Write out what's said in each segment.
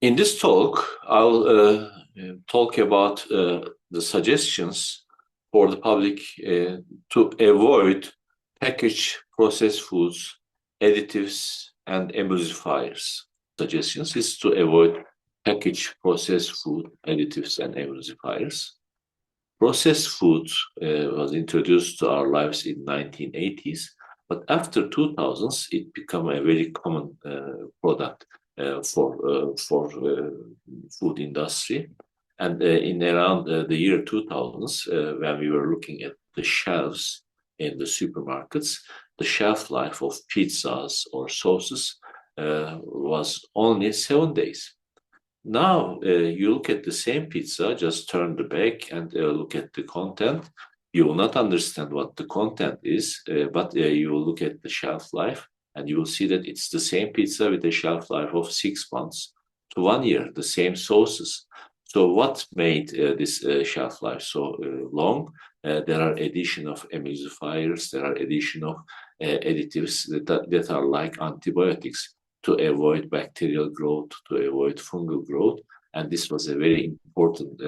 In this talk, I'll talk about the suggestions for the public to avoid packaged processed foods, additives, and emulsifiers. Suggestions is to avoid packaged processed food, additives, and emulsifiers. Processed food was introduced to our lives in 1980s, but after 2000s, it became a very common product for food industry. And in around the year 2000s, when we were looking at the shelves in the supermarkets, the shelf life of pizzas or sauces was only 7 days. Now you look at the same pizza, just turn the back and look at the content. You will not understand what the content is, but you will look at the shelf life and you will see that it's the same pizza with a shelf life of 6 months to 1 year, the same sauces. So what made this shelf life so long? There are addition of emulsifiers, there are addition of additives that are like antibiotics to avoid bacterial growth, to avoid fungal growth. And this was a very important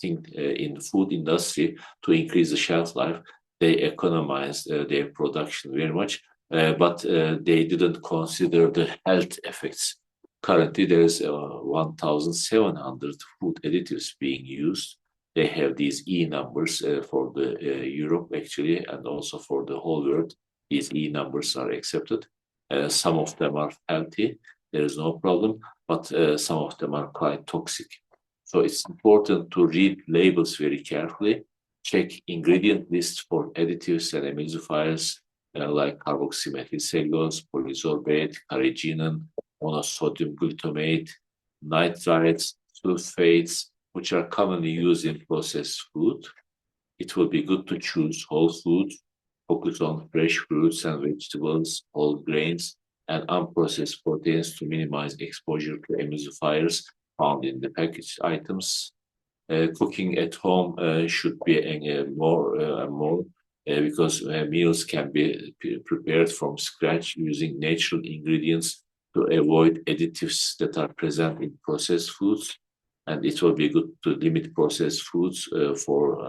thing in the food industry to increase the shelf life. They economized their production very much, but they didn't consider the health effects. Currently, there is 1,700 food additives being used. They have these E numbers for the Europe actually, and also for the whole world. These E numbers are accepted. Some of them are healthy, there is no problem, but some of them are quite toxic. So it's important to read labels very carefully, check ingredient lists for additives and emulsifiers like carboxymethylcellulose, polysorbate, carrageenan, monosodium glutamate, nitrites, sulphates, which are commonly used in processed food. It will be good to choose whole food, focus on fresh fruits and vegetables, whole grains, and unprocessed proteins to minimize exposure to emulsifiers found in the packaged items. Cooking at home should be more because meals can be prepared from scratch using natural ingredients to avoid additives that are present in processed foods. And it will be good to limit processed foods for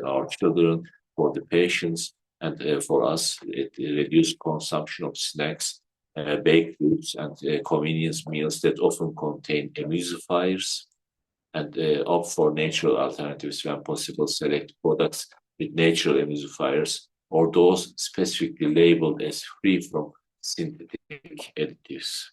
our children, for the patients, and for us, it reduced consumption of snacks, baked goods, and convenience meals that often contain emulsifiers, and opt for natural alternatives when possible. Select products with natural emulsifiers or those specifically labeled as free from synthetic additives.